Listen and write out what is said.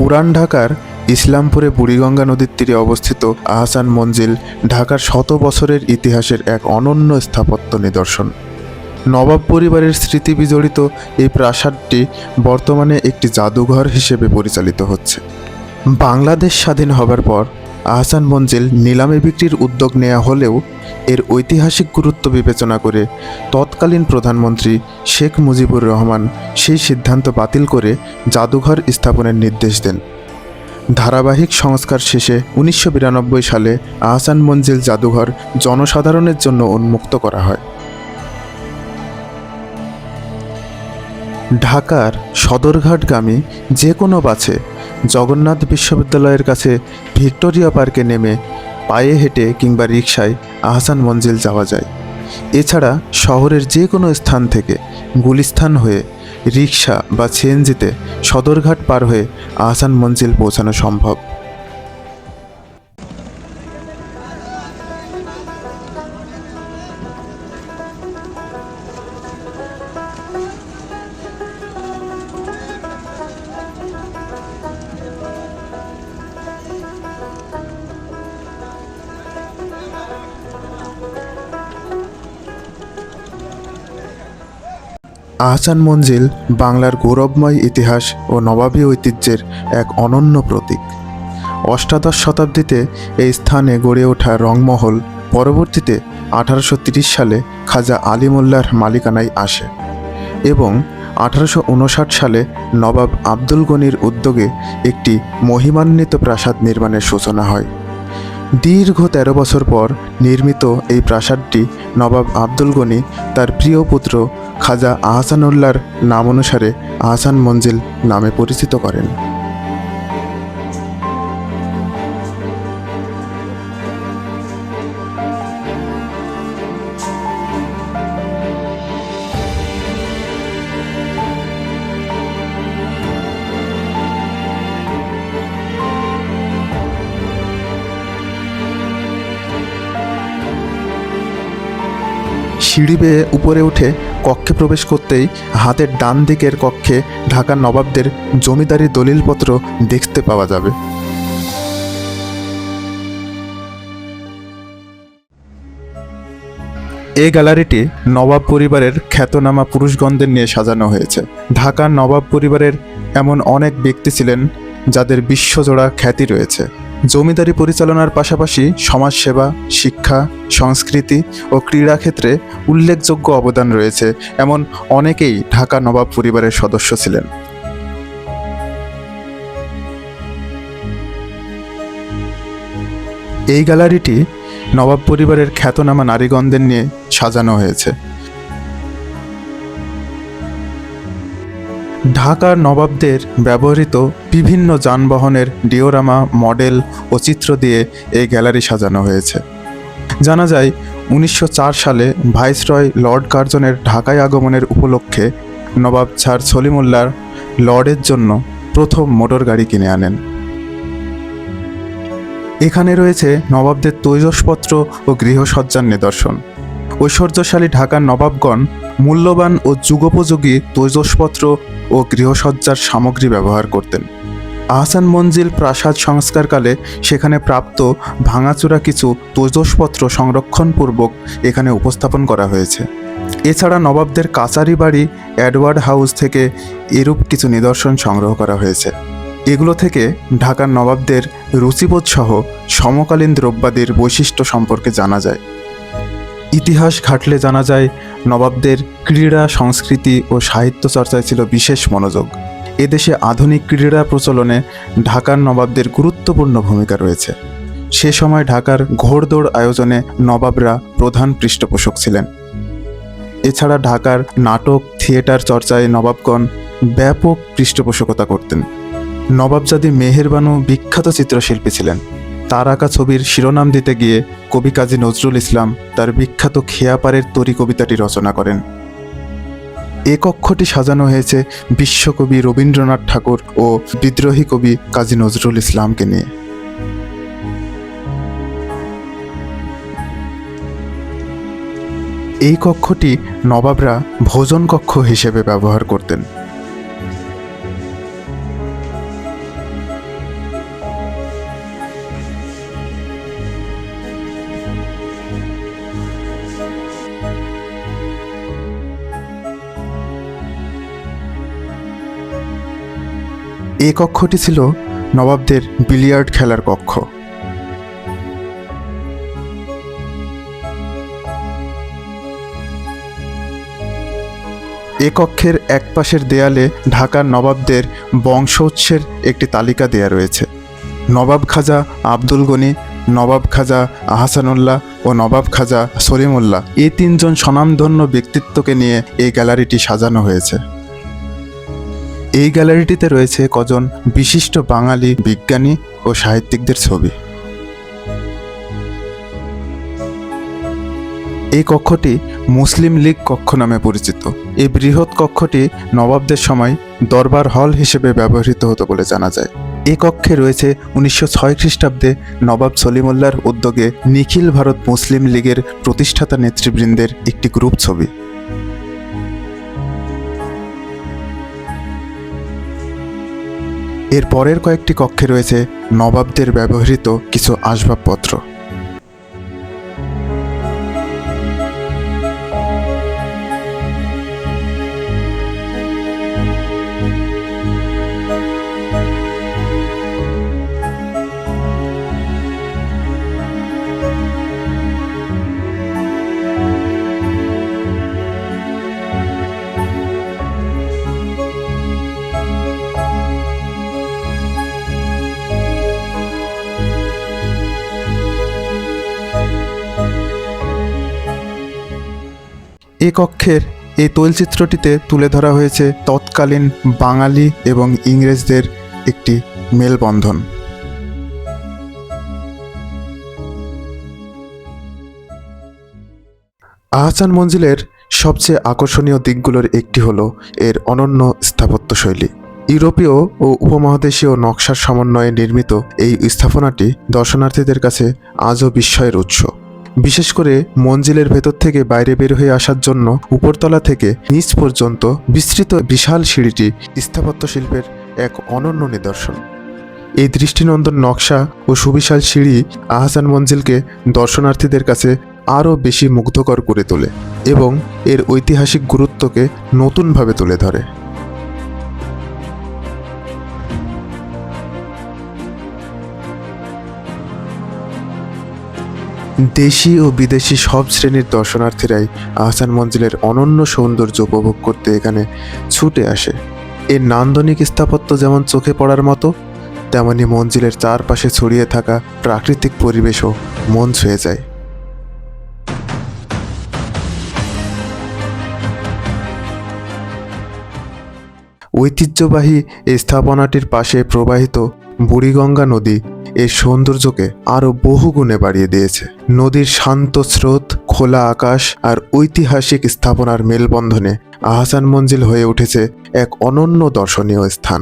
পুরান ঢাকার ইসলামপুরে বুড়িগঙ্গা নদীর তীরে অবস্থিত আহসান মঞ্জিল ঢাকার শত বছরের ইতিহাসের এক অনন্য স্থাপত্য নিদর্শন। নবাব পরিবারের স্মৃতি বিজড়িত এই প্রাসাদটি বর্তমানে একটি জাদুঘর হিসেবে পরিচালিত হচ্ছে। বাংলাদেশ স্বাধীন হবার পর আহসান মঞ্জিল নিলামে বিক্রির উদ্যোগ নেওয়া হলেও এর ঐতিহাসিক গুরুত্ব বিবেচনা করে তৎকালীন প্রধানমন্ত্রী শেখ মুজিবুর রহমান সেই সিদ্ধান্ত বাতিল করে জাদুঘর স্থাপনের নির্দেশ দেন। ধারাবাহিক সংস্কার শেষে 1992 সালে আহসান মঞ্জিল জাদুঘর জনসাধারণের জন্য উন্মুক্ত করা হয়। ঢাকার সদরঘাটগামী যে কোনো বাসে জগন্নাথ বিশ্ববিদ্যালয়ের কাছে ভিক্টোরিয়া পার্কে নেমে পায়ে হেঁটে কিংবা রিকশায় আহসান মঞ্জিল যাওয়া যায়। এছাড়া শহরের যে কোনো স্থান থেকে গুলিস্তান হয়ে রিকশা বা সিএনজিতে সদরঘাট পার হয়ে আহসান মঞ্জিল পৌঁছানো সম্ভব। আহসান মঞ্জিল বাংলার গৌরবময় ইতিহাস ও নবাবী ঐতিহ্যের এক অনন্য প্রতীক। অষ্টাদশ শতাব্দীতে এই স্থানে গড়ে ওঠা রংমহল পরবর্তীতে 1830 সালে খাজা আলী মোল্লার মালিকানায় আসে এবং 1859 সালে নবাব আব্দুল গনির উদ্যোগে একটি মহিমান্বিত প্রাসাদ নির্মাণের সূচনা হয়। দীর্ঘ 13 বছর পর নির্মিত এই প্রাসাদটি নবাব আব্দুল গনি তার প্রিয় পুত্র খাজা আহসানুল্লাহর নাম অনুসারে আহসান মঞ্জিল নামে পরিচিত করেন। সিঁড়ি বেয়ে উপরে উঠে কক্ষে প্রবেশ করতেই হাতের ডান দিকের কক্ষে ঢাকার নবাবদের জমিদারি দলিলপত্র দেখতে পাওয়া যাবে। এই গ্যালারিটি নবাব পরিবারের খ্যাতনামা পুরুষগণদের নিয়ে সাজানো হয়েছে। ঢাকার নবাব পরিবারের এমন অনেক ব্যক্তি ছিলেন যাদের বিশ্বজোড়া খ্যাতি রয়েছে। জমিদারি পরিচালনার পাশাপাশি সমাজসেবা, শিক্ষা, সংস্কৃতি ও ক্রীড়া ক্ষেত্রে উল্লেখযোগ্য অবদান রয়েছে এমন অনেকেই ঢাকা নবাব পরিবারের সদস্য ছিলেন। এই গ্যালারিটি নবাব পরিবারের খ্যাতনামা নারীগণদের নিয়ে সাজানো হয়েছে। ঢাকার নবাবদের ব্যবহৃত বিভিন্ন যানবাহনের ডিওরামা, মডেল ও চিত্র দিয়ে এই গ্যালারি সাজানো হয়েছে। জানা যায় 1904 সালে ভাইসরয় লর্ড কার্জনের ঢাকায় আগমনের উপলক্ষে নবাব স্যার সলিমুল্লাহ লর্ডের জন্য প্রথম মোটর গাড়ি কিনে আনেন। এখানে রয়েছে নবাবদের তৈজসপত্র ও গৃহসজ্জার নিদর্শন। ঐশ্বর্যশালী ঢাকার নবাবগণ মূল্যবান ও যুগোপযোগী তৈজসপত্র ও গৃহসজ্জার সামগ্রী ব্যবহার করতেন। আহসান মঞ্জিল প্রাসাদ সংস্কারকালে সেখানে প্রাপ্ত ভাঙাচোরা কিছু তৈজসপত্র সংরক্ষণপূর্বক এখানে উপস্থাপন করা হয়েছে। এছাড়া নবাবদের কাচারি বাড়ি এডওয়ার্ড হাউস থেকে এরূপ কিছু নিদর্শন সংগ্রহ করা হয়েছে। এগুলো থেকে ঢাকার নবাবদের রুচিবোধ সহ সমকালীন দ্রব্যাদির বৈশিষ্ট্য সম্পর্কে জানা যায়। ইতিহাস ঘাটলে জানা যায় নবাবদের ক্রীড়া, সংস্কৃতি ও সাহিত্য চর্চায় ছিল বিশেষ মনোযোগ। এদেশে আধুনিক ক্রীড়া প্রচলনে ঢাকার নবাবদের গুরুত্বপূর্ণ ভূমিকা রয়েছে। সে সময় ঢাকার ঘোড়দৌড় আয়োজনে নবাবরা প্রধান পৃষ্ঠপোষক ছিলেন। এছাড়া ঢাকার নাটক, থিয়েটার চর্চায় নবাবগণ ব্যাপক পৃষ্ঠপোষকতা করতেন। নবাবজাদি মেহেরবানু বিখ্যাত চিত্রশিল্পী ছিলেন। তার আঁকা ছবির শিরোনাম দিতে গিয়ে কবি কাজী নজরুল ইসলাম তার বিখ্যাত খেয়াপাড়ের তরী কবিতাটি রচনা করেন। এ কক্ষটি সাজানো হয়েছে বিশ্বকবি রবীন্দ্রনাথ ঠাকুর ও বিদ্রোহী কবি কাজী নজরুল ইসলামকে নিয়ে। এই কক্ষটি নবাবরা ভোজন কক্ষ হিসেবে ব্যবহার করতেন। এই কক্ষটি ছিল নবাবদের বিলিয়ার্ড খেলার কক্ষ। এ কক্ষের এক পাশের দেয়ালে ঢাকার নবাবদের বংশোৎসের একটি তালিকা দেয়া রয়েছে। নবাব খাজা আব্দুল গনি, নবাব খাজা আহসানুল্লাহ ও নবাব খাজা সলিমুল্লাহ এই তিনজন স্বনামধন্য ব্যক্তিত্বকে নিয়ে এই গ্যালারিটি সাজানো হয়েছে। এই গ্যালারিটিতে রয়েছে কজন বিশিষ্ট বাঙালি বিজ্ঞানী ও সাহিত্যিকদের ছবি। এই কক্ষটি মুসলিম লীগ কক্ষ নামে পরিচিত। এই বৃহৎ কক্ষটি নবাবদের সময় দরবার হল হিসেবে ব্যবহৃত হতো বলে জানা যায়। এই কক্ষে রয়েছে 1906 খ্রিস্টাব্দে নবাব সলিমুল্লাহর উদ্যোগে নিখিল ভারত মুসলিম লীগের প্রতিষ্ঠাতা নেতৃবৃন্দের একটি গ্রুপ ছবি। এর পরের কয়েকটি কক্ষে রয়েছে নবাবদের ব্যবহৃত কিছু আসবাবপত্র। এ কক্ষের এই তৈলচিত্রটিতে তুলে ধরা হয়েছে তৎকালীন বাঙালি এবং ইংরেজদের একটি মেলবন্ধন। আহসান মঞ্জিলের সবচেয়ে আকর্ষণীয় দিকগুলোর একটি হলো এর অনন্য স্থাপত্যশৈলী। ইউরোপীয় ও উপমহাদেশীয় নকশার সমন্বয়ে নির্মিত এই স্থাপনাটি দর্শনার্থীদের কাছে আজও বিস্ময়ের উৎস। বিশেষ করে মঞ্জিলের ভেতর থেকে বাইরে বের হয়ে আসার জন্য উপরতলা থেকে নিচ পর্যন্ত বিস্তৃত বিশাল সিঁড়িটি স্থাপত্য শিল্পের এক অনন্য নিদর্শন। এই দৃষ্টিনন্দন নকশা ও সুবিশাল সিঁড়ি আহসান মঞ্জিলকে দর্শনার্থীদের কাছে আরও বেশি মুগ্ধকর করে তোলে এবং এর ঐতিহাসিক গুরুত্বকে নতুনভাবে তুলে ধরে। দেশি ও বিদেশি সব শ্রেণীর দর্শনার্থীরাই আহসান মঞ্জিলের অনন্য সৌন্দর্য উপভোগ করতে এখানে ছুটে আসে। এর নান্দনিক স্থাপত্য যেমন চোখে পড়ার মতো, তেমনি মঞ্জিলের চারপাশে ছড়িয়ে থাকা প্রাকৃতিক পরিবেশও মন ছুঁয়ে যায়। ঐতিহ্যবাহী এই স্থাপনাটির পাশে প্রবাহিত বুড়িগঙ্গা নদী এর সৌন্দর্যকে আরও বহুগুণে বাড়িয়ে দিয়েছে। নদীর শান্ত স্রোত, খোলা আকাশ আর ঐতিহাসিক স্থাপনার মেলবন্ধনে আহসান মঞ্জিল হয়ে উঠেছে এক অনন্য দর্শনীয় স্থান।